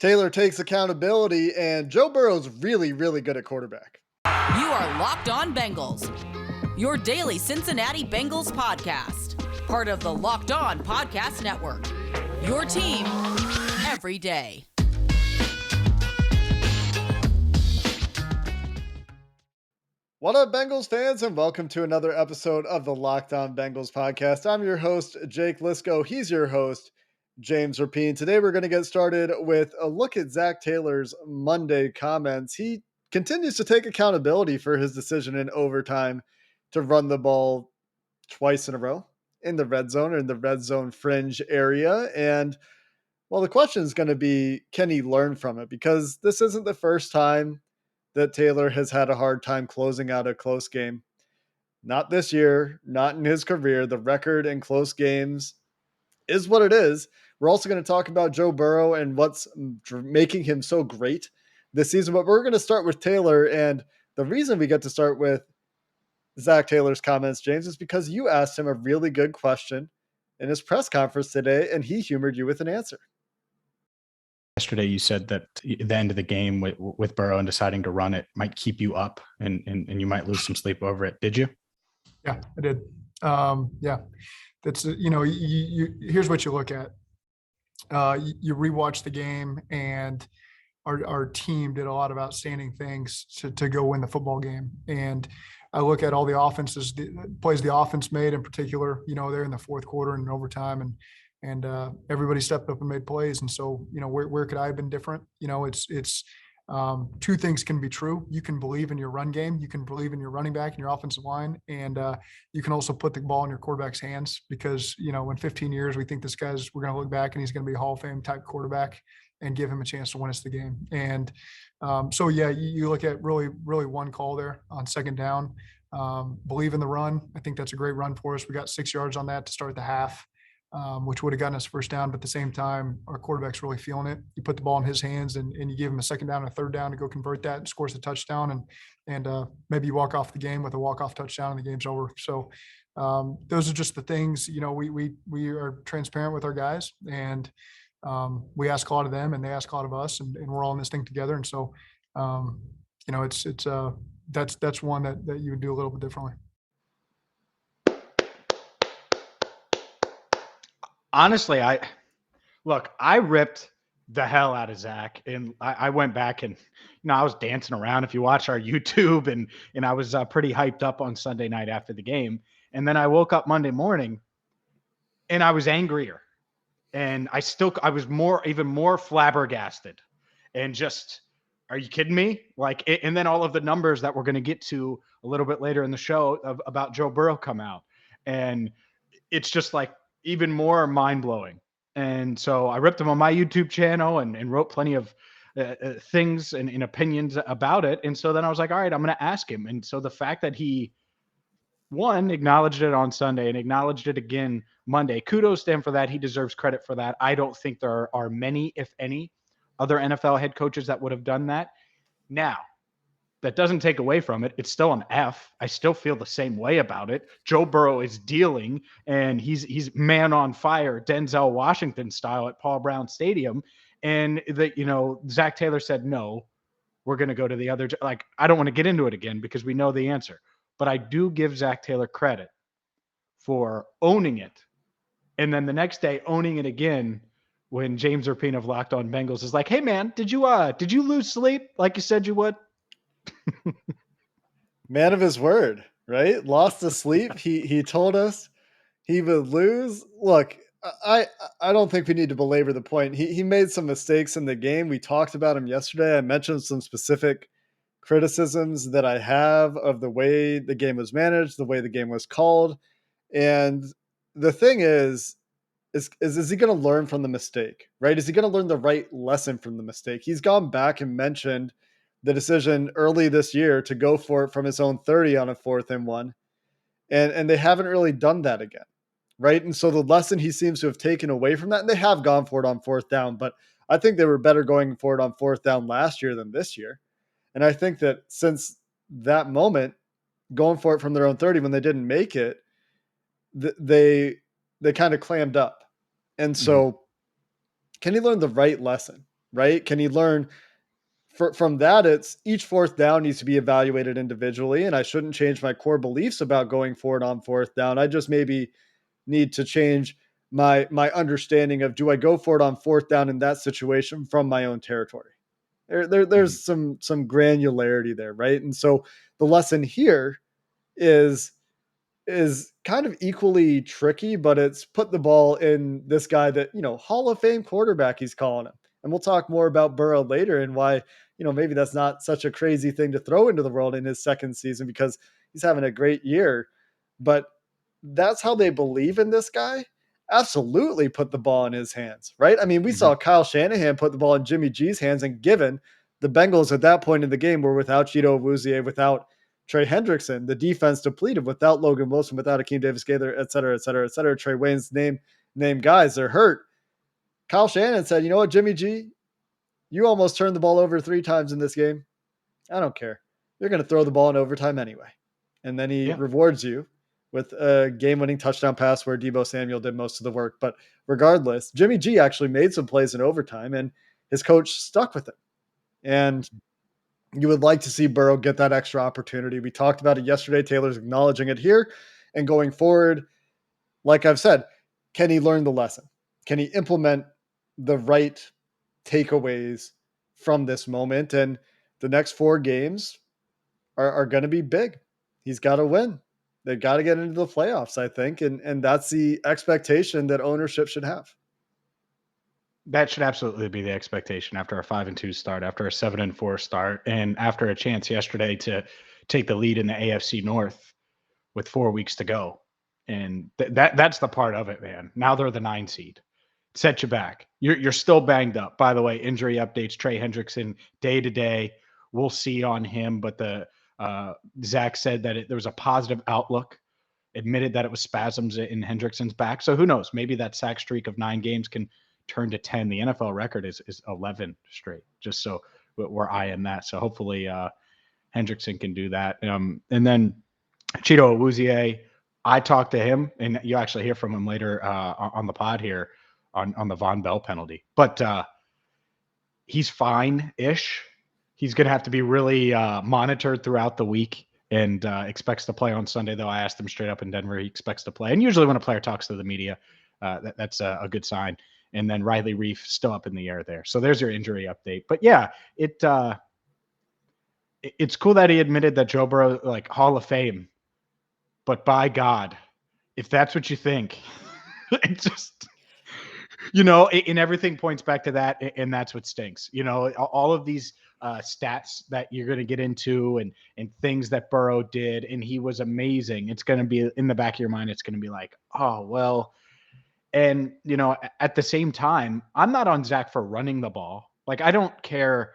Taylor takes accountability, and Joe Burrow's really, really good at quarterback. You are Locked On Bengals, your daily Cincinnati Bengals podcast, part of the Locked On Podcast Network, your team every day. What up, Bengals fans, and welcome to another episode of the Locked On Bengals podcast. I'm your host, Jake Liscow. He's your host, James Rapien. Today, we're going to get started with a look at Zac Taylor's Monday comments. He continues to take accountability for his decision in overtime to run the ball twice in a row in the red zone or in the red zone fringe area. And well, the question is going to be, can he learn from it? Because this isn't the first time that Taylor has had a hard time closing out a close game. Not this year, not in his career. The record in close games is what it is. We're also going to talk about Joe Burrow and what's making him so great this season. But we're going to start with Taylor. And the reason we get to start with Zac Taylor's comments, James, is because you asked him a really good question in his press conference today, and he humored you with an answer. Yesterday, you said that the end of the game with Burrow and deciding to run it might keep you up and you might lose some sleep over it. Did you? Yeah, I did. Yeah, that's, here's what you look at. You rewatch the game, and our team did a lot of outstanding things to go win the football game. And I look at all the plays the offense made in particular, they're in the fourth quarter and overtime, and everybody stepped up and made plays. And so, where could I have been different? It's two things can be true. You can believe in your run game. You can believe in your running back and your offensive line. And you can also put the ball in your quarterback's hands because, in 15 years, we think we're going to look back and he's going to be a Hall of Fame type quarterback and give him a chance to win us the game. And you look at really, really one call there on second down. Believe in the run. I think that's a great run for us. We got 6 yards on that to start the half. Which would have gotten us first down, but at the same time, our quarterback's really feeling it. You put the ball in his hands and you give him a second down and a third down to go convert that and scores a touchdown. And maybe you walk off the game with a walk-off touchdown and the game's over. So those are just the things, we are transparent with our guys, and we ask a lot of them and they ask a lot of us, and we're all in this thing together. And so, that's one that you would do a little bit differently. Honestly, I ripped the hell out of Zac, and I went back and, I was dancing around. If you watch our YouTube, and I was pretty hyped up on Sunday night after the game. And then I woke up Monday morning and I was angrier, and I was even more flabbergasted and just, are you kidding me? And then all of the numbers that we're going to get to a little bit later in the show about Joe Burrow come out. And it's just like, even more mind-blowing. And so I ripped him on my YouTube channel and wrote plenty of things and opinions about it. And so then I was like, all right, I'm going to ask him. And so the fact that he, one, acknowledged it on Sunday and acknowledged it again Monday, kudos to him for that. He deserves credit for that. I don't think there are many, if any, other NFL head coaches that would have done that. Now, that doesn't take away from it. It's still an F. I still feel the same way about it. Joe Burrow is dealing, and he's man on fire, Denzel Washington style at Paul Brown Stadium. And Zac Taylor said, no, we're going to go to the other. I don't want to get into it again because we know the answer. But I do give Zac Taylor credit for owning it. And then the next day, owning it again when James Rapien of Locked On Bengals is like, hey, man, did you lose sleep like you said you would? Man of his word, right? Lost to sleep. He told us he would lose. Look, I don't think we need to belabor the point. He made some mistakes in the game. We talked about him yesterday. I mentioned some specific criticisms that I have of the way the game was managed, the way the game was called. And the thing is he going to learn from the mistake, right? Is he going to learn the right lesson from the mistake? He's gone back and mentioned the decision early this year to go for it from his own 30 on a 4th and 1. And they haven't really done that again, right? And so the lesson he seems to have taken away from that, and they have gone for it on 4th down, but I think they were better going for it on 4th down last year than this year. And I think that since that moment, going for it from their own 30 when they didn't make it, they kind of clammed up. And so can he learn the right lesson? right? Can he learn from that? It's each fourth down needs to be evaluated individually, and I shouldn't change my core beliefs about going forward on fourth down. I just maybe need to change my understanding of, do I go for it on fourth down in that situation from my own territory? Mhm. There's some granularity there, right? And so the lesson here is is kind of equally tricky, but it's put the ball in this guy that, Hall of Fame quarterback, he's calling him. And we'll talk more about Burrow later and why, maybe that's not such a crazy thing to throw into the world in his second season, because he's having a great year. But that's how they believe in this guy. Absolutely put the ball in his hands, right? I mean, we Mhm. saw Kyle Shanahan put the ball in Jimmy G's hands, and given the Bengals at that point in the game were without Chidobe Awuzie, without Trey Hendrickson, the defense depleted, without Logan Wilson, without Akeem Davis-Gaither, et cetera, et cetera, et cetera. Trey Wayne's name guys, they're hurt. Kyle Shanahan said, "You know what, Jimmy G, you almost turned the ball over 3 times in this game. I don't care. You're going to throw the ball in overtime anyway." And then he Yeah. rewards you with a game-winning touchdown pass where Deebo Samuel did most of the work. But regardless, Jimmy G actually made some plays in overtime, and his coach stuck with him. And you would like to see Burrow get that extra opportunity. We talked about it yesterday. Taylor's acknowledging it here. And going forward, like I've said, can he learn the lesson? Can he implement the right takeaways from this moment? And the next 4 games are going to be big. He's got to win. They've got to get into the playoffs, I think. And that's the expectation that ownership should have. That should absolutely be the expectation after a 5-2 start, after a 7-4 start, and after a chance yesterday to take the lead in the AFC North with 4 weeks to go. And that's the part of it, man. Now they're the 9 seed. Set you back. You're still banged up. By the way, injury updates: Trey Hendrickson day to day. We'll see on him, but the Zac said that there was a positive outlook. Admitted that it was spasms in Hendrickson's back. So who knows? Maybe that sack streak of 9 games can turn to 10. The NFL record is 11 straight. Just so we're eyeing that. So hopefully Hendrickson can do that. And then Chidobe Awuzie, I talked to him, and you actually hear from him later on the pod here on the Vonn Bell penalty. But he's fine-ish. He's going to have to be really monitored throughout the week, and expects to play on Sunday, though. I asked him straight up in Denver. He expects to play. And usually when a player talks to the media, that's a good sign. And then Riley Reef still up in the air there. So there's your injury update. But yeah, it's cool that he admitted that Joe Burrow, like, Hall of Fame. But by God, if that's what you think, it just, and everything points back to that, and that's what stinks. All of these stats that you're going to get into, and things that Burrow did, and he was amazing. It's going to be in the back of your mind. It's going to be like, oh, well. And, at the same time, I'm not on Zac for running the ball. Like, I don't care.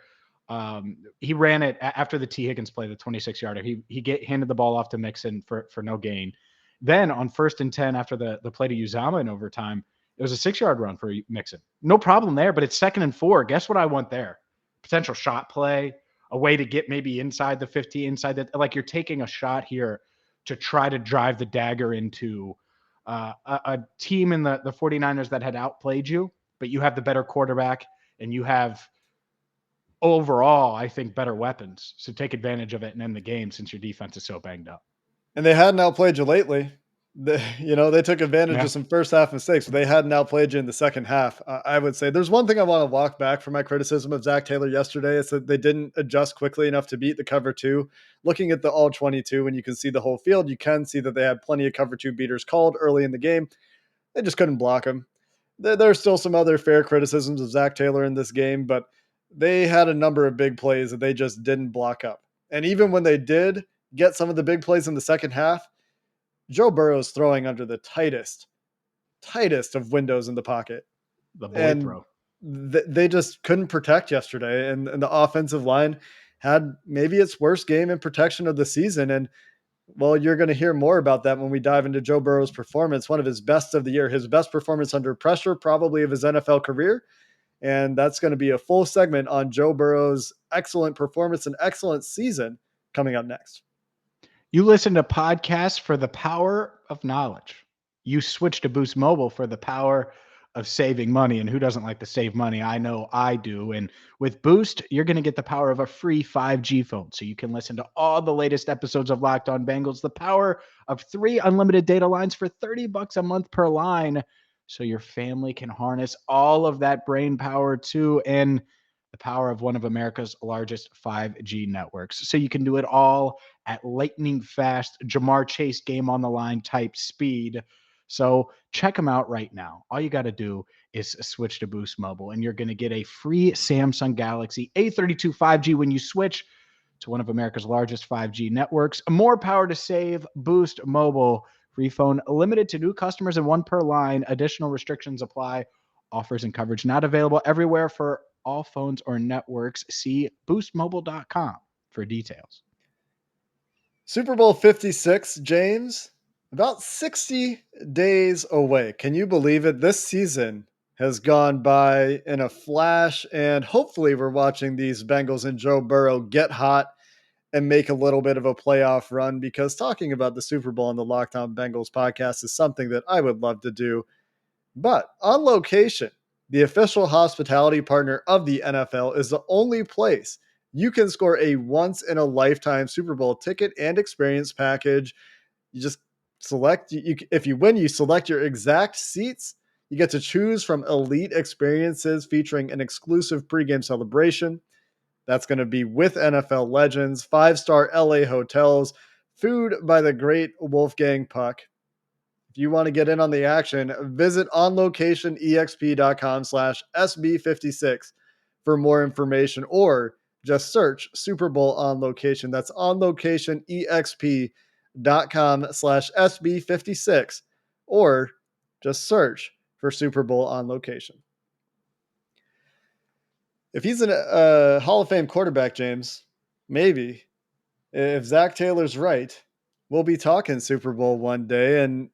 He ran it after the T. Higgins play, the 26-yarder. He handed the ball off to Mixon for no gain. Then on 1st and 10 after the play to Uzama in overtime, it was a 6-yard run for Mixon. No problem there, but it's 2nd and 4. Guess what I want there? Potential shot play, a way to get maybe inside the 50, inside that. Like, you're taking a shot here to try to drive the dagger into a team in the 49ers that had outplayed you, but you have the better quarterback, and you have overall, I think, better weapons. So take advantage of it and end the game, since your defense is so banged up. And they hadn't outplayed you lately. They took advantage Yeah. of some first half mistakes, but they hadn't outplayed you in the second half. I would say there's one thing I want to walk back from my criticism of Zac Taylor yesterday. It's that they didn't adjust quickly enough to beat the cover 2. Looking at the all 22, when you can see the whole field, you can see that they had plenty of cover 2 beaters called early in the game. They just couldn't block them. There's still some other fair criticisms of Zac Taylor in this game, but they had a number of big plays that they just didn't block up. And even when they did get some of the big plays in the second half, Joe Burrow's throwing under the tightest of windows in the pocket. The boy And throw. they just couldn't protect yesterday. And the offensive line had maybe its worst game in protection of the season. And, well, you're going to hear more about that when we dive into Joe Burrow's performance, one of his best of the year, his best performance under pressure, probably of his NFL career. And that's going to be a full segment on Joe Burrow's excellent performance and excellent season coming up next. You listen to podcasts for the power of knowledge. You switch to Boost Mobile for the power of saving money. And who doesn't like to save money? I know I do. And with Boost, you're going to get the power of a free 5G phone. So you can listen to all the latest episodes of Locked On Bengals, the power of 3 unlimited data lines for $30 a month per line. So your family can harness all of that brain power too. And the power of one of America's largest 5G networks. So you can do it all at lightning fast, Jamar Chase game on the line type speed. So check them out right now. All you got to do is switch to Boost Mobile, and you're going to get a free Samsung Galaxy A32 5G when you switch to one of America's largest 5G networks. More power to save. Boost Mobile. Free phone limited to new customers and 1 per line. Additional restrictions apply. Offers and coverage not available everywhere for all phones or networks. See boostmobile.com for details. Super Bowl 56, James, about 60 days away. Can you believe it? This season has gone by in a flash, and hopefully we're watching these Bengals and Joe Burrow get hot and make a little bit of a playoff run, because talking about the Super Bowl on the Locked On Bengals podcast is something that I would love to do. But On Location, the official hospitality partner of the NFL, is the only place you can score a once-in-a-lifetime Super Bowl ticket and experience package. You just select, if you win, you select your exact seats. You get to choose from elite experiences featuring an exclusive pregame celebration. That's going to be with NFL legends, 5-star LA hotels, food by the great Wolfgang Puck. If you want to get in on the action, visit onlocationexp.com/SB56 for more information, or just search Super Bowl On Location. That's onlocationexp.com/SB56, or just search for Super Bowl On Location. If he's a Hall of Fame quarterback, James, maybe, if Zac Taylor's right, we'll be talking Super Bowl one day, and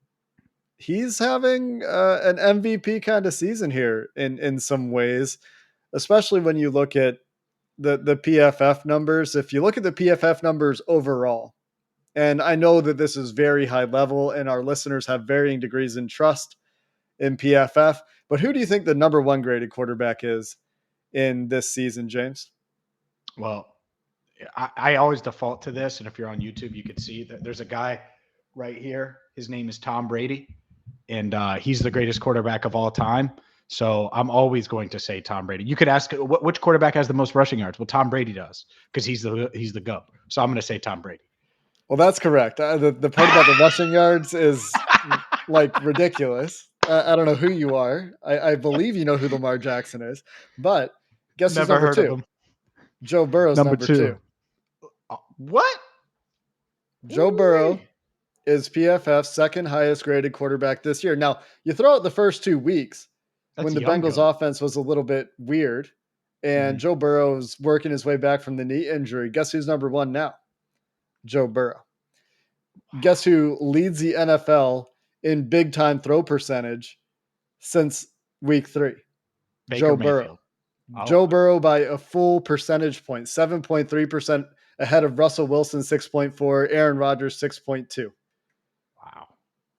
he's having an MVP kind of season here in some ways, especially when you look at the PFF numbers. If you look at the PFF numbers overall, and I know that this is very high level and our listeners have varying degrees in trust in PFF, but who do you think the number one graded quarterback is in this season, James? Well, I always default to this, and if you're on YouTube, you can see that there's a guy right here. His name is Tom Brady, and he's the greatest quarterback of all time. So I'm always going to say Tom Brady. You could ask which quarterback has the most rushing yards. Well, Tom Brady does, because he's the GOAT. So I'm going to say Tom Brady. Well, that's correct. The part about the rushing yards is like ridiculous. I don't know who you are. I believe you know who Lamar Jackson is, but guess who's Never number heard two? of him. Joe Burrow's number two. What? Joe Burrow is PFF's second highest graded quarterback this year. Now, you throw out the first 2 weeks when the Bengals offense was a little bit weird, and Joe Burrow's working his way back from the knee injury. Guess who's number one now? Joe Burrow. Guess who leads the NFL in big time throw percentage since week 3? Joe Burrow. Oh. Joe Burrow by a full percentage point, 7.3% ahead of Russell Wilson, 6.4, Aaron Rodgers, 6.2. Wow.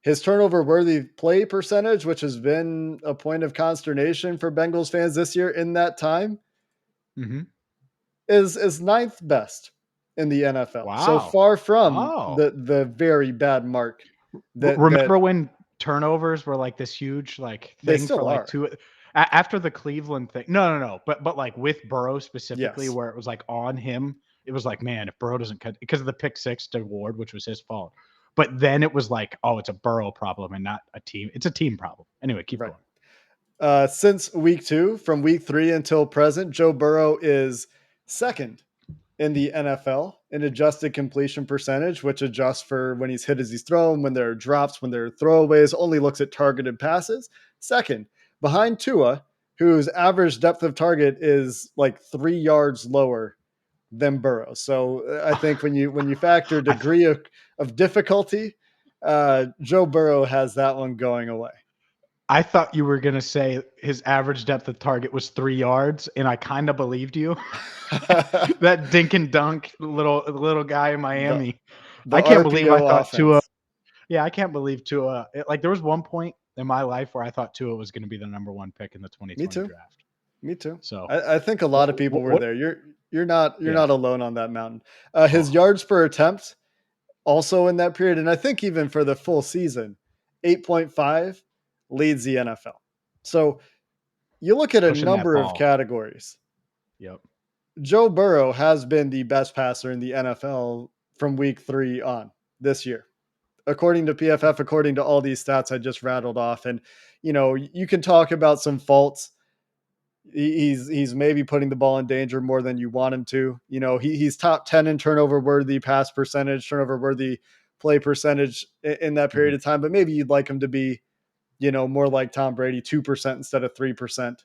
His turnover worthy play percentage, which has been a point of consternation for Bengals fans this year in that time, is ninth best in the NFL. Wow. So far from the very bad mark. Remember when turnovers were like this huge thing for like 2 after the Cleveland thing? No. But like with Burrow specifically, where it was like on him, it was like, man, if Burrow doesn't cut because of the pick six to Ward, which was his fault. But then it was like, oh, it's a Burrow problem and not a team. It's a team problem. Anyway, keep going. Since week 2, from week 3 until present, Joe Burrow is second in the NFL in adjusted completion percentage, which adjusts for when he's hit as he's thrown, when there are drops, when there are throwaways, only looks at targeted passes. Second, behind Tua, whose average depth of target is like 3 yards lower than Burrow. So I think when you factor degree of difficulty, Joe Burrow has that one going away. I thought you were going to say his average depth of target was 3 yards, and I kind of believed you. That dink and dunk little guy in Miami. I can't believe I thought Tua. Yeah, I can't believe Tua. Like there was one point in my life where I thought Tua was going to be the number one pick in the Me 2020 too. draft. Me too. So I think a lot of people were what there. You're not yeah. alone on that mountain. His Oh, yards per attempt also in that period, and I think even for the full season, 8.5 leads the NFL. So you look at a pushing that number of ball. categories. Yep. Joe Burrow has been the best passer in the NFL from week 3 on this year, according to PFF, according to all these stats I just rattled off. And, you can talk about some faults. He's maybe putting the ball in danger more than you want him to. He's top 10 in turnover worthy pass percentage, turnover worthy play percentage in that period of time. But maybe you'd like him to be, more like Tom Brady, 2% instead of 3%.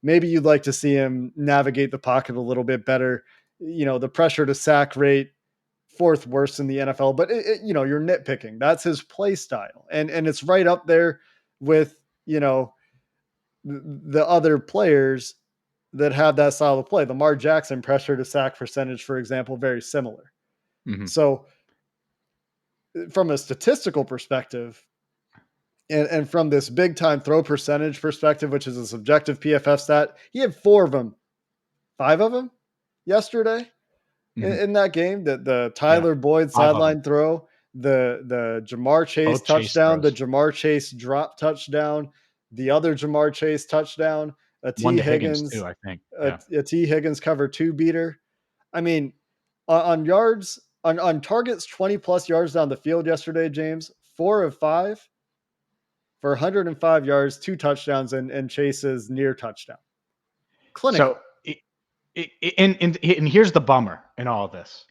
Maybe you'd like to see him navigate the pocket a little bit better. The pressure to sack rate, fourth worst in the NFL, but you're nitpicking. That's his play style. And it's right up there with, the other players that have that style of play. Lamar Jackson pressure to sack percentage, for example, very similar. Mm-hmm. So from a statistical perspective, and from this big time throw percentage perspective, which is a subjective PFF stat, he had 4 of them, 5 of them yesterday in that game. The Yeah. Tyler Boyd 5 of them. sideline throw, the Jamar Chase Both Chase touchdown, the throws. Jamar Chase drop touchdown, the other Jamar Chase touchdown, a One T to Higgins too, Higgins, I think. a, Yeah. a T Higgins cover 2 beater. I mean, on yards, on targets 20 plus yards down the field yesterday, James, 4 of 5 for 105 yards, 2 touchdowns, and Chase's near touchdown. Clinical. So and here's the bummer in all of this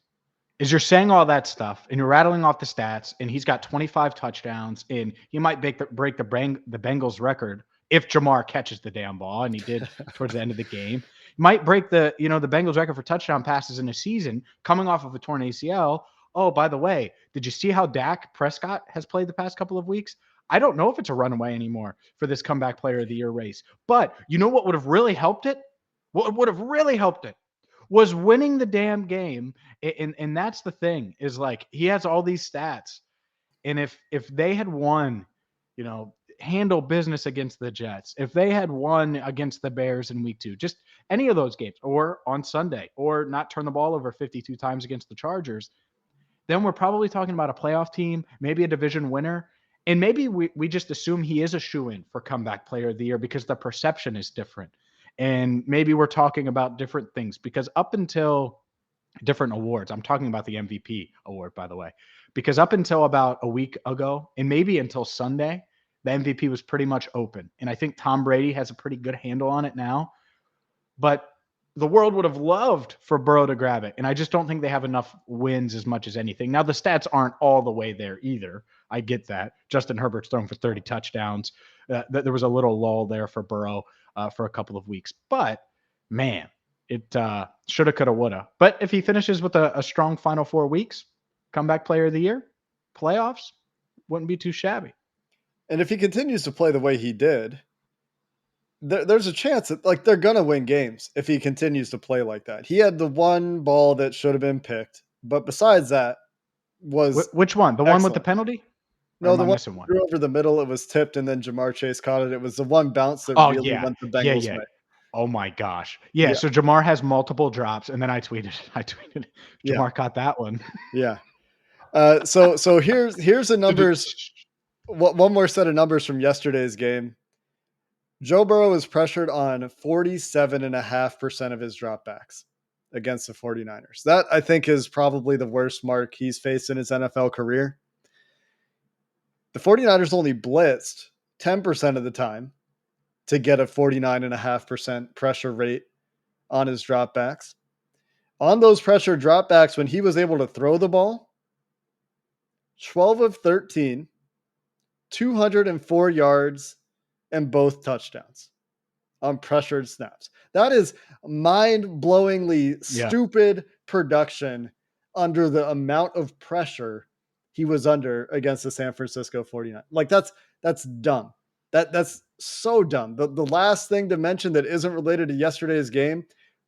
is you're saying all that stuff and you're rattling off the stats and he's got 25 touchdowns and he might break the Bengals record if Jamar catches the damn ball, and he did towards the end of the game. Might break the Bengals record for touchdown passes in a season coming off of a torn ACL. Oh, by the way, did you see how Dak Prescott has played the past couple of weeks? I don't know if it's a runaway anymore for this comeback player of the year race. But you know what would have really helped it? What would have really helped it was winning the damn game. And that's the thing, is like he has all these stats. And if they had won, handle business against the Jets, if they had won against the Bears in week 2, just any of those games, or on Sunday, or not turn the ball over 52 times against the Chargers, then we're probably talking about a playoff team, maybe a division winner. And maybe we just assume he is a shoo-in for comeback player of the year because the perception is different. And maybe we're talking about different things because up until different awards, I'm talking about the MVP award, by the way, because up until about a week ago and maybe until Sunday, the MVP was pretty much open. And I think Tom Brady has a pretty good handle on it now. But the world would have loved for Burrow to grab it. And I just don't think they have enough wins as much as anything. Now, the stats aren't all the way there either. I get that. Justin Herbert's thrown for 30 touchdowns. There was a little lull there for Burrow for a couple of weeks. But, man, it shoulda, coulda, woulda. But if he finishes with a strong final 4 weeks, comeback player of the year, playoffs, wouldn't be too shabby. And if he continues to play the way he did, there's a chance that they're gonna win games if he continues to play like that. He had the one ball that should have been picked, but besides that, was Which one? The one with the excellent. penalty? Or No, am the I one missing one? threw over the middle, it was tipped, and then Jamar Chase caught it. It was the one bounce that Oh, really yeah. went the Yeah, Bengals' yeah. way. Oh my gosh. Yeah, Yeah, so Jamar has multiple drops, and then I tweeted, yeah, Jamar caught that one. yeah. So here's the numbers. One more set of numbers from yesterday's game. Joe Burrow is pressured on 47.5% of his dropbacks against the 49ers. That, I think, is probably the worst mark he's faced in his NFL career. The 49ers only blitzed 10% of the time to get a 49.5% pressure rate on his dropbacks. On those pressure dropbacks, when he was able to throw the ball, 12 of 13, 204 yards, and both touchdowns on pressured snaps. That is mind-blowingly Yeah. stupid production under the amount of pressure he was under against the San Francisco 49ers. Like that's dumb. That's so dumb. The last thing to mention that isn't related to yesterday's game,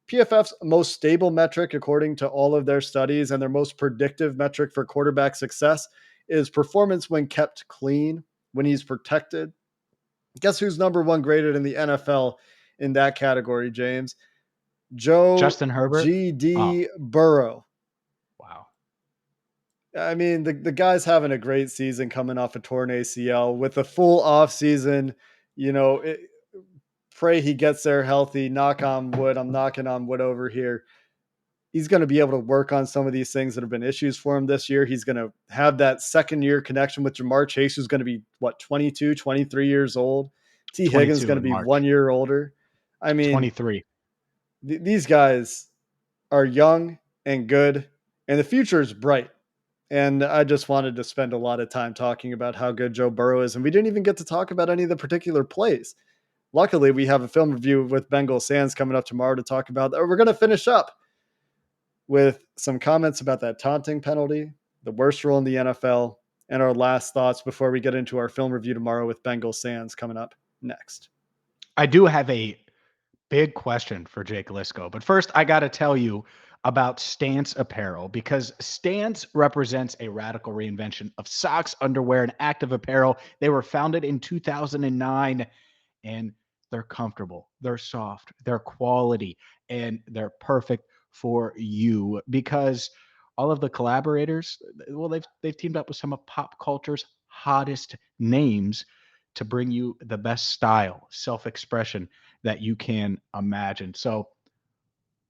PFF's most stable metric according to all of their studies and their most predictive metric for quarterback success is performance when kept clean, when he's protected, Guess who's number one graded in the NFL in that category, James? Joe Justin Herbert. Oh, G.D. Burrow. wow. I mean, the guy's having a great season coming off a torn ACL with a full off season. Pray he gets there healthy. Knock on wood. I'm knocking on wood over here. He's going to be able to work on some of these things that have been issues for him this year. He's going to have that second year connection with Jamar Chase, who's going to be 22, 23 years old. T. Higgins is 22 going to in be March. 1 year older. I mean, 23. These guys are young and good, and the future is bright. And I just wanted to spend a lot of time talking about how good Joe Burrow is. And we didn't even get to talk about any of the particular plays. Luckily, we have a film review with Bengals fans coming up tomorrow to talk about. We're going to finish up with some comments about that taunting penalty, the worst rule in the NFL, and our last thoughts before we get into our film review tomorrow with Bengals fans coming up next. I do have a big question for Jake Liscow, but first I got to tell you about Stance Apparel, because Stance represents a radical reinvention of socks, underwear, and active apparel. They were founded in 2009, and they're comfortable, they're soft, they're quality, and they're perfect for you, because all of the collaborators, well, they've teamed up with some of pop culture's hottest names to bring you the best style, self-expression that you can imagine. So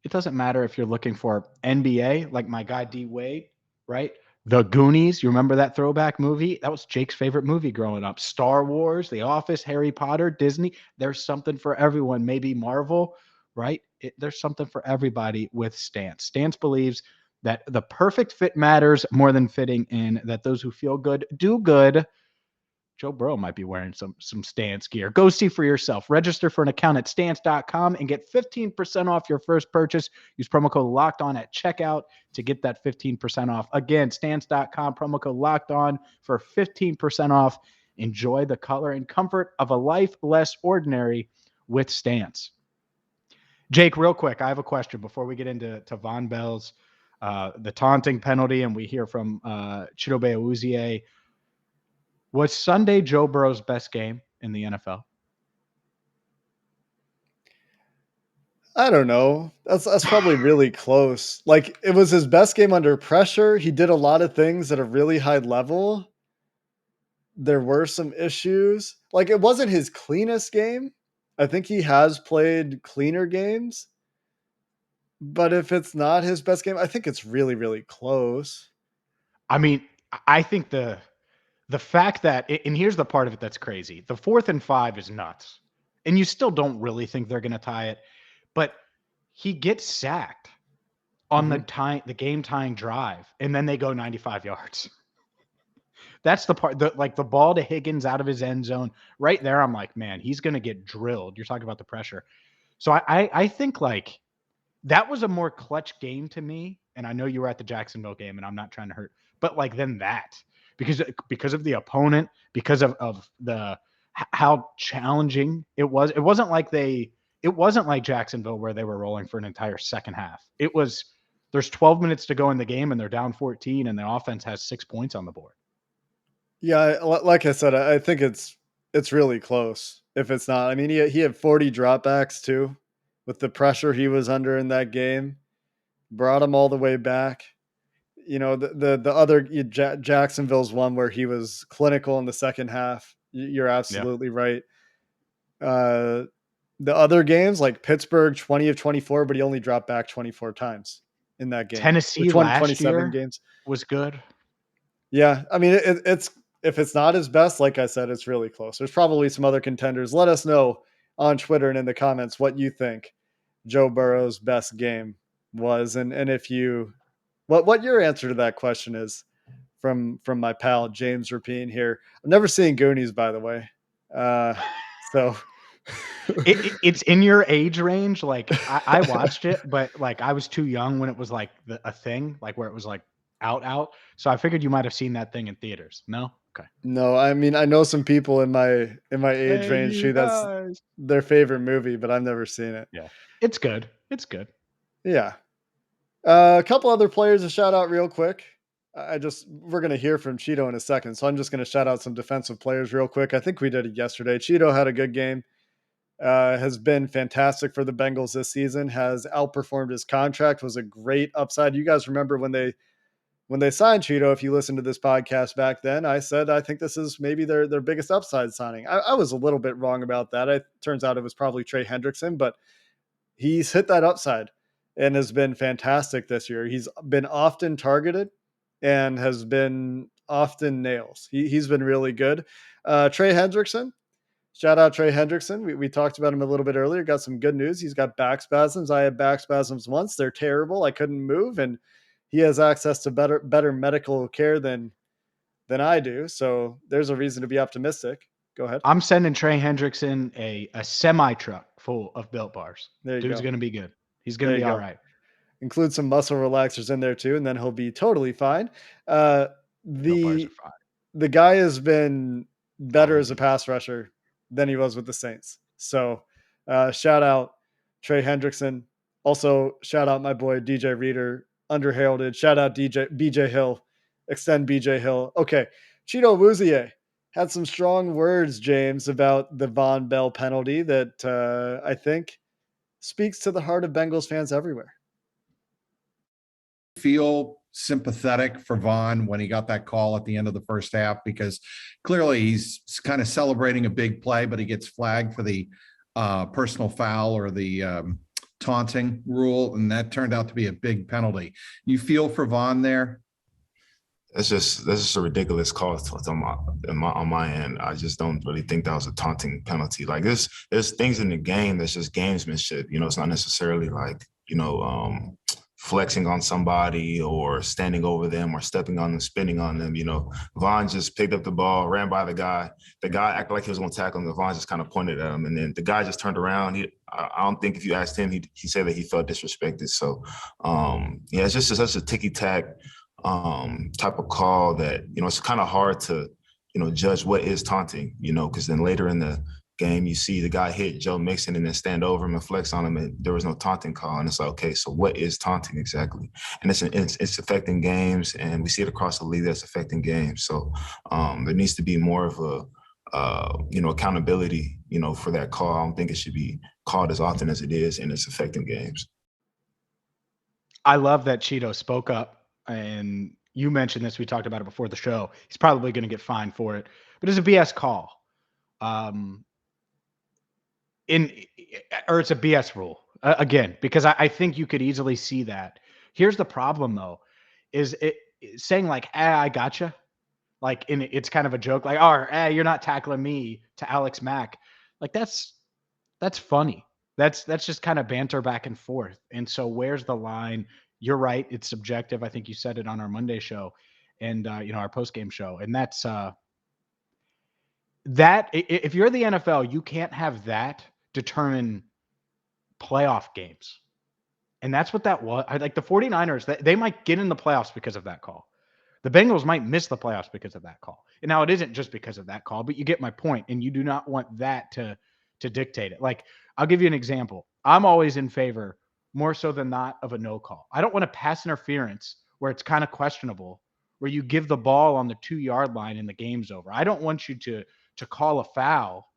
it doesn't matter if you're looking for NBA, like my guy D Wade, right? The Goonies, you remember that throwback movie? That was Jake's favorite movie growing up. Star Wars, The Office, Harry Potter, Disney. There's something for everyone. Maybe Marvel, right? There's something for everybody with Stance. Stance believes that the perfect fit matters more than fitting in, that those who feel good do good. Joe Burrow might be wearing some Stance gear. Go see for yourself. Register for an account at stance.com and get 15% off your first purchase. Use promo code Locked On at checkout to get that 15% off. Again, stance.com, promo code Locked On for 15% off. Enjoy the color and comfort of a life less ordinary with Stance. Jake, real quick, I have a question before we get into Vonn Bell's the taunting penalty, and we hear from Chidobe Awuzie. Was Sunday Joe Burrow's best game in the NFL? I don't know. That's probably really close. Like, it was his best game under pressure. He did a lot of things at a really high level. There were some issues. Like, it wasn't his cleanest game. I think he has played cleaner games. But if it's not his best game, I think it's really, really close. I mean, I think the fact that, and here's the part of it that's crazy. The 4th and 5 is nuts. And you still don't really think they're going to tie it. But he gets sacked on the game tying drive, and then they go 95 yards. That's the part that, like, the ball to Higgins out of his end zone right there. I'm like, man, he's going to get drilled. You're talking about the pressure. So I think, like, that was a more clutch game to me. And I know you were at the Jacksonville game, and I'm not trying to hurt, but like then that, because of the opponent, because of the how challenging it was. It wasn't like Jacksonville where they were rolling for an entire second half. It was, there's 12 minutes to go in the game and they're down 14 and the offense has 6 points on the board. Yeah, like I said, I think it's really close. If it's not, I mean, he had 40 dropbacks too, with the pressure he was under in that game, brought him all the way back. You know, the other Jacksonville's one where he was clinical in the second half. You're absolutely right. The other games, like Pittsburgh, 20 of 24, but he only dropped back 24 times in that game. Tennessee Which one, last 27 year games was good. Yeah, I mean, it's if it's not his best, like I said, it's really close. There's probably some other contenders. Let us know on Twitter and in the comments what you think Joe Burrow's best game was, and if you what your answer to that question is from my pal James Rapien here. I've never seen Goonies, by the way, so it's in your age range. Like I watched it, but like I was too young when it was like a thing, like where it was like out. So I figured you might have seen that thing in theaters. No? Okay. No, I mean, I know some people in my age Hey, range you who that's guys. their favorite movie, but I've never seen it. Yeah. It's good. It's good. Yeah. A couple other players to shout out real quick. we're going to hear from Cheeto in a second. So I'm just going to shout out some defensive players real quick. I think we did it yesterday. Cheeto had a good game, has been fantastic for the Bengals this season, has outperformed his contract, was a great upside. You guys remember when they signed Cheeto, if you listened to this podcast back then, I said, I think this is maybe their biggest upside signing. I was a little bit wrong about that. It turns out it was probably Trey Hendrickson, but he's hit that upside and has been fantastic this year. He's been often targeted and has been often nails. He's been really good. Trey Hendrickson, shout out Trey Hendrickson. We talked about him a little bit earlier. Got some good news. He's got back spasms. I had back spasms once. They're terrible. I couldn't move, and he has access to better medical care than I do. So there's a reason to be optimistic. Go ahead. I'm sending Trey Hendrickson a semi truck full of Built Bars. There you Dude's go. going to be good. He's going to be all right. Include some muscle relaxers in there too, and then he'll be totally fine. Built Bars are fine. The guy has been better as a pass rusher than he was with the Saints. So shout out Trey Hendrickson. Also shout out my boy DJ Reader, underheralded. Shout out BJ Hill. Extend BJ Hill. Okay. Chidobe Awuzie had some strong words, James, about the Vonn Bell penalty that I think speaks to the heart of Bengals fans everywhere. Feel sympathetic for Vonn when he got that call at the end of the first half, because clearly he's kind of celebrating a big play, but he gets flagged for the personal foul or the taunting rule, and that turned out to be a big penalty. You feel for Vonn there? That's just a ridiculous call on my end. I just don't really think that was a taunting penalty. Like there's things in the game that's just gamesmanship. It's not necessarily like flexing on somebody or standing over them or stepping on them, spinning on them. Vonn just picked up the ball, ran by the guy. The guy acted like he was going to tackle him. Vonn just kind of pointed at him, and then the guy just turned around. I don't think if you asked him, he said that he felt disrespected. So, it's just such a ticky-tack type of call that, it's kind of hard to, judge what is taunting, because then later in the game, you see the guy hit Joe Mixon and then stand over him and flex on him, and there was no taunting call. And it's like, okay, so what is taunting exactly? And it's affecting games, and we see it across the league that's affecting games. So there needs to be more of a, accountability, for that call. I don't think it should be called as often as it is, and it's affecting games. I love that Cheeto spoke up. And you mentioned this, we talked about it before the show. He's probably going to get fined for it, but it's a BS call. It's a BS rule again, because I think you could easily see that. Here's the problem though, is it saying like, I gotcha. Like it's kind of a joke, like, you're not tackling me to Alex Mack. Like that's funny. That's just kind of banter back and forth. And so where's the line? You're right. It's subjective. I think you said it on our Monday show and, our post-game show. And that's that if you're the NFL, you can't have that determine playoff games. And that's what that was. Like the 49ers, they might get in the playoffs because of that call. The Bengals might miss the playoffs because of that call. And now it isn't just because of that call, but you get my point. And you do not want that to dictate it. Like, I'll give you an example. I'm always in favor, more so than not, of a no call. I don't want a pass interference where it's kind of questionable, where you give the ball on the 2-yard line and the game's over. I don't want you to call a foul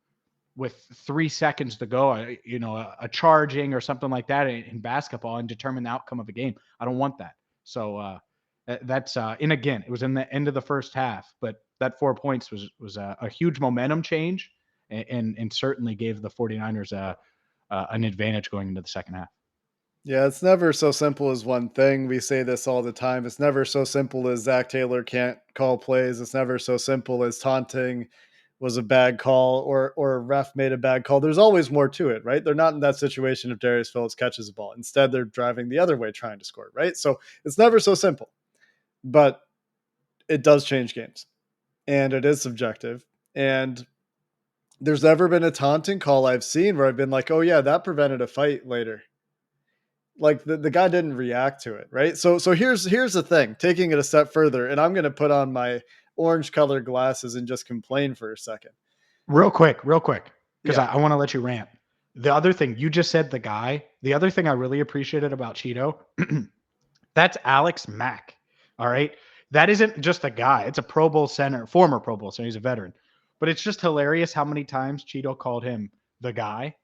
with 3 seconds to go, a charging or something like that in basketball and determine the outcome of a game. I don't want that. So that's and again, it was in the end of the first half, but that 4 points was a huge momentum change and certainly gave the 49ers an advantage going into the second half. Yeah, it's never so simple as one thing. We say this all the time. It's never so simple as Zac Taylor can't call plays. It's never so simple as taunting was a bad call or a ref made a bad call. There's always more to it, right? They're not in that situation if Darius Phillips catches the ball. Instead, they're driving the other way trying to score, right? So it's never so simple. But it does change games. And it is subjective. And there's never been a taunting call I've seen where I've been like, oh yeah, that prevented a fight later. Like the guy didn't react to it, right? So here's the thing, taking it a step further, and I'm going to put on my orange colored glasses and just complain for a second. Real quick, because I want to let you rant. The other thing, you just said the other thing I really appreciated about Cheeto, that's Alex Mack, all right? That isn't just a guy. It's a Pro Bowl center, former Pro Bowl center. He's a veteran. But it's just hilarious how many times Cheeto called him the guy.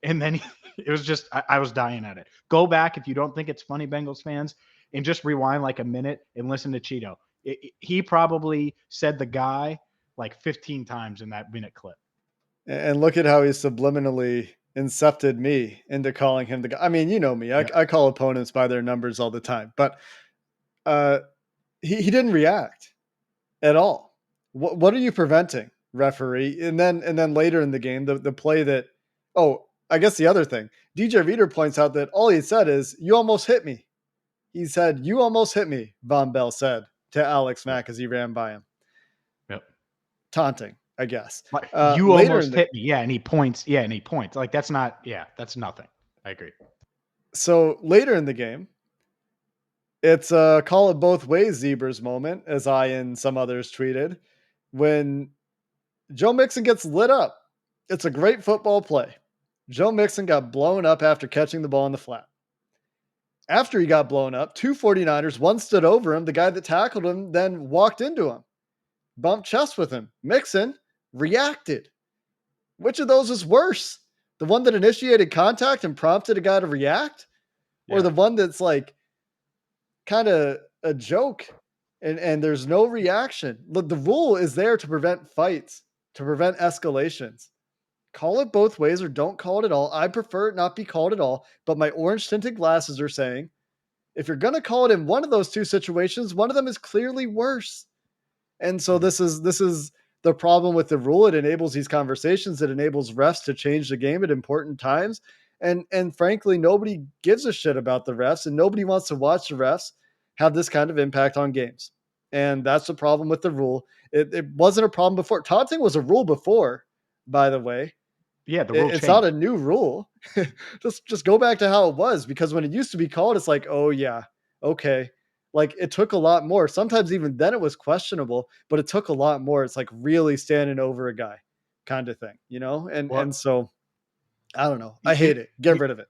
And then it was just, I was dying at it. Go back if you don't think it's funny, Bengals fans, and just rewind like a minute and listen to Cheeto. He probably said the guy like 15 times in that minute clip. And look at how he subliminally incepted me into calling him the guy. I mean, you know me. I call opponents by their numbers all the time, but he didn't react at all. What are you preventing, referee? And then later in the game, the play that I guess the other thing, DJ Reader points out that all he said is, "You almost hit me." He said, "You almost hit me," Vonn Bell said to Alex Mack as he ran by him. Yep. Taunting, I guess. You almost hit me. Yeah, and he points. Yeah, and he points. Like, that's nothing. I agree. So later in the game, it's a call it both ways Zebras moment, as I and some others tweeted, when Joe Mixon gets lit up. It's a great football play. Joe Mixon got blown up after catching the ball in the flat. After he got blown up, 2 49ers, one stood over him. The guy that tackled him then walked into him, bumped chest with him. Mixon reacted. Which of those is worse? The one that initiated contact and prompted a guy to react? Or the one that's like kind of a joke and there's no reaction? Look, the rule is there to prevent fights, to prevent escalations. Call it both ways or don't call it at all. I prefer it not be called at all, but my orange tinted glasses are saying if you're going to call it in one of those two situations, one of them is clearly worse. And so this is the problem with the rule. It enables these conversations. It enables refs to change the game at important times. And frankly, nobody gives a shit about the refs, and nobody wants to watch the refs have this kind of impact on games. And that's the problem with the rule. It wasn't a problem before. Taunting was a rule before, by the way. Yeah, the rule It's changed. not a new rule. just go back to how it was, because when it used to be called, it's like, oh yeah, okay. Like, it took a lot more. Sometimes even then it was questionable, but it took a lot more. It's like really standing over a guy kind of thing, you know? And so I don't know. I hate it. Get rid of it.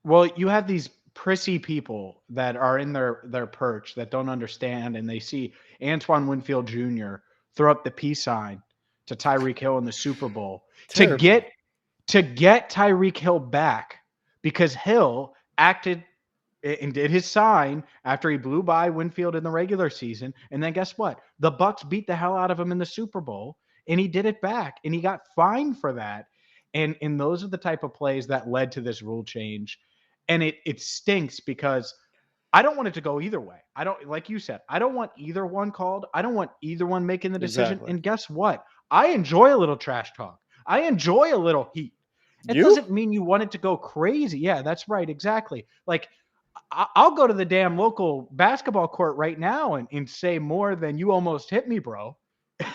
Well, you have these prissy people that are in their perch that don't understand, and they see Antoine Winfield Jr. throw up the peace sign to Tyreek Hill in the Super Bowl Terrible. to get Tyreek Hill back, because Hill acted and did his sign after he blew by Winfield in the regular season. And then guess what? The Bucks beat the hell out of him in the Super Bowl, and he did it back, and he got fined for that. And those are the type of plays that led to this rule change. And it stinks because I don't want it to go either way. I don't, like you said, I don't want either one called. I don't want either one making the decision. Exactly. And guess what? I enjoy a little trash talk. I enjoy a little heat. It doesn't mean you want it to go crazy. Yeah, that's right. Exactly. Like, I'll go to the damn local basketball court right now and say more than "you almost hit me, bro,"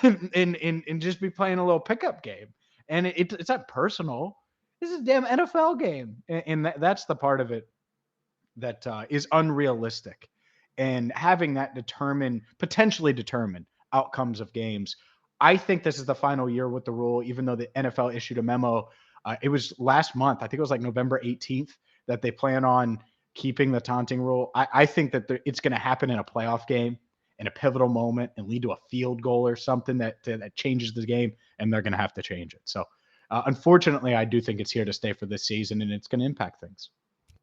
and just be playing a little pickup game. And it's not personal. This is a damn NFL game, and that's the part of it that is unrealistic. And having that potentially determine outcomes of games. I think this is the final year with the rule, even though the NFL issued a memo. It was last month. I think it was like November 18th that they plan on keeping the taunting rule. I think that it's going to happen in a playoff game, in a pivotal moment, and lead to a field goal or something that changes the game, and they're going to have to change it. So, unfortunately, I do think it's here to stay for this season, and it's going to impact things.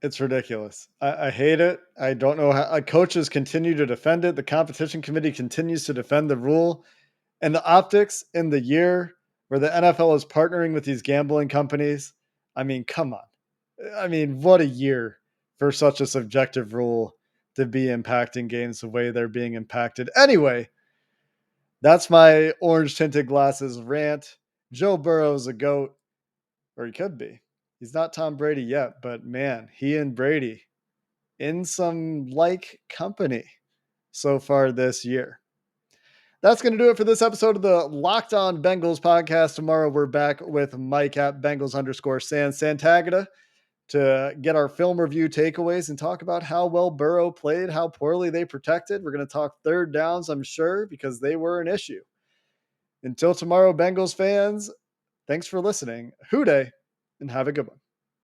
It's ridiculous. I hate it. I don't know how coaches continue to defend it. The competition committee continues to defend the rule, and the optics in the year where the NFL is partnering with these gambling companies. I mean, come on. I mean, what a year for such a subjective rule to be impacting games the way they're being impacted. Anyway, that's my orange tinted glasses rant. Joe Burrow's a GOAT, or he could be. He's not Tom Brady yet, but man, he and Brady in some like company so far this year. That's going to do it for this episode of the Locked On Bengals podcast. Tomorrow we're back with Mike at Bengals_Santagata to get our film review takeaways and talk about how well Burrow played, how poorly they protected. We're going to talk third downs, I'm sure, because they were an issue. Until tomorrow, Bengals fans, thanks for listening. Hoo day, and have a good one.